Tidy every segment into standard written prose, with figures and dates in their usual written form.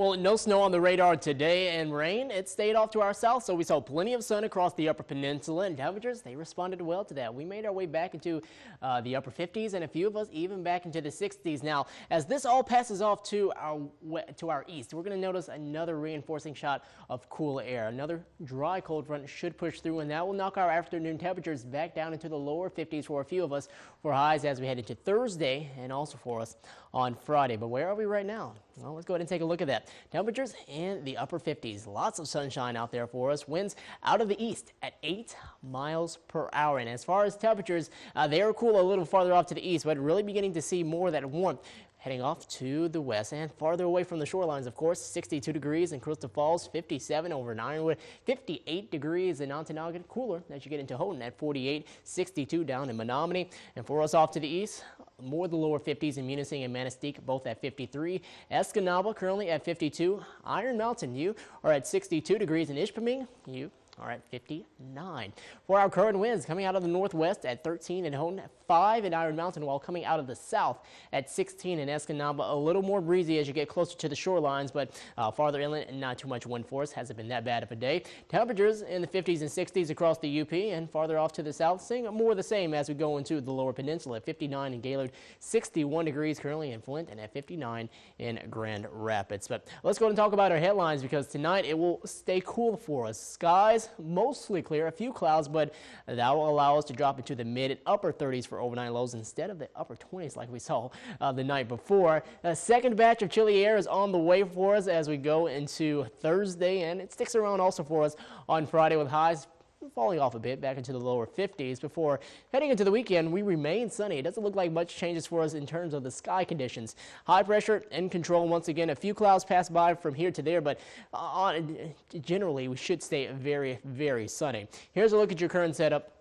Well, no snow on the radar today, and rain, it stayed off to our south, so we saw plenty of sun across the upper peninsula, and temperatures, they responded well to that. We made our way back into the upper 50s, and a few of us even back into the 60s. Now, as this all passes off to our east, we're going to notice another reinforcing shot of cool air. Another dry cold front should push through, and that will knock our afternoon temperatures back down into the lower 50s for a few of us for highs as we head into Thursday, and also for us on Friday. But where are we right now? Well, let's go ahead and take a look at that. Temperatures in the upper 50s. Lots of sunshine out there for us. Winds out of the east at 8 miles per hour. And as far as temperatures, they are cool a little farther off to the east, but really beginning to see more of that warmth heading off to the west and farther away from the shorelines, of course. 62 degrees in Crystal Falls, 57 over in Ironwood, 58 degrees in Ontonagon. Cooler as you get into Houghton at 48, 62 down in Menominee. And for us off to the east, more the lower 50s in Munising and Manistee, both at 53. Escanaba currently at 52. Iron Mountain, you are at 62 degrees in Ishpeming. You are at 59. For our current winds coming out of the northwest at 13 in Houghton, 5 in Iron Mountain, while coming out of the south at 16 in Escanaba. A little more breezy as you get closer to the shorelines, but farther inland, not too much wind force. Hasn't been that bad of a day. Temperatures in the 50s and 60s across the UP, and farther off to the south, seeing more of the same as we go into the lower peninsula at 59 in Gaylord, 61 degrees currently in Flint, and at 59 in Grand Rapids. But let's go ahead and talk about our headlines, because tonight it will stay cool for us. Skies mostly clear, a few clouds, but that will allow us to drop into the mid and upper 30s for overnight lows instead of the upper 20s like we saw the night before. A second batch of chilly air is on the way for us as we go into Thursday, and it sticks around also for us on Friday with highs falling off a bit back into the lower 50s before heading into the weekend. We remain sunny. It doesn't look like much changes for us in terms of the sky conditions. High pressure in control once again. A few clouds pass by from here to there, but generally we should stay very, very sunny. Here's a look at your current setup.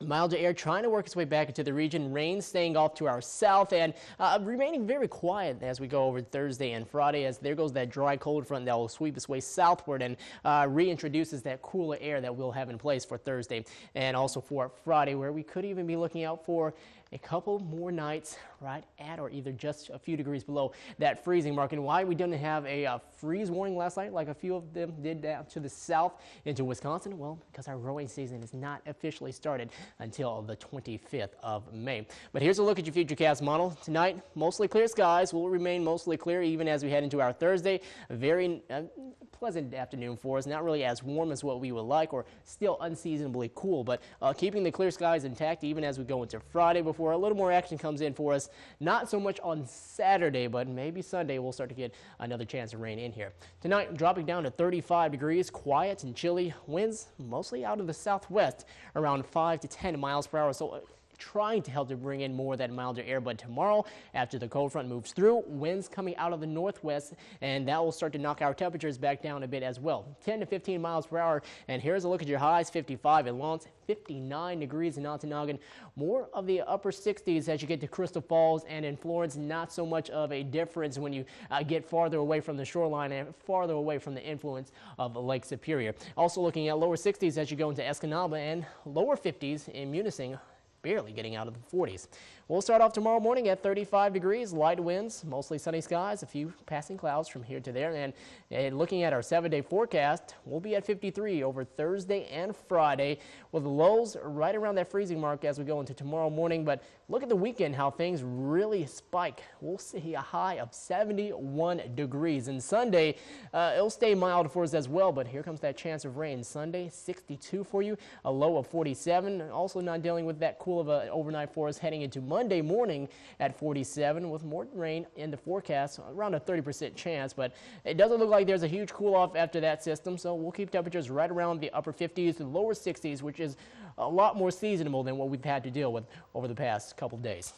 Milder air trying to work its way back into the region. Rain staying off to our south and remaining very quiet as we go over Thursday and Friday, as there goes that dry cold front that will sweep its way southward and reintroduces that cooler air that we'll have in place for Thursday and also for Friday, where we could even be looking out for a couple more nights right at or either just a few degrees below that freezing mark. And why we didn't have a freeze warning last night like a few of them did down to the south into Wisconsin? Well, because our growing season is not officially started until the 25th of May. But here's a look at your futurecast model. Tonight, mostly clear skies will remain mostly clear even as we head into our Thursday. A very pleasant afternoon for us. Not really as warm as what we would like, or still unseasonably cool, but keeping the clear skies intact even as we go into Friday before a little more action comes in for us. Not so much on Saturday, but maybe Sunday we'll start to get another chance of rain in here. Tonight, dropping down to 35 degrees, quiet and chilly. Winds mostly out of the southwest around 5 to 10 miles per hour. So trying to help to bring in more of that milder air. But tomorrow, after the cold front moves through, winds coming out of the northwest, and that will start to knock our temperatures back down a bit as well. 10 to 15 miles per hour. And here's a look at your highs. 55 in Lawrence, 59 degrees in Ontonagon. More of the upper 60s as you get to Crystal Falls, and in Florence, not so much of a difference when you get farther away from the shoreline and farther away from the influence of Lake Superior. Also looking at lower 60s as you go into Escanaba, and lower 50s in Munising, barely getting out of the 40s. We'll start off tomorrow morning at 35 degrees, light winds, mostly sunny skies, a few passing clouds from here to there. And looking at our 7-day forecast, we'll be at 53 over Thursday and Friday, with lows right around that freezing mark as we go into tomorrow morning. But look at the weekend, how things really spike. We'll see a high of 71 degrees. And Sunday, it'll stay mild for us as well, but here comes that chance of rain. Sunday, 62 for you, a low of 47. Also not dealing with that cool of an overnight for us heading into Monday morning at 47, with more rain in the forecast, around a 30% chance. But it doesn't look like there's a huge cool off after that system, so we'll keep temperatures right around the upper 50s to lower 60s, which is a lot more seasonable than what we've had to deal with over the past couple days.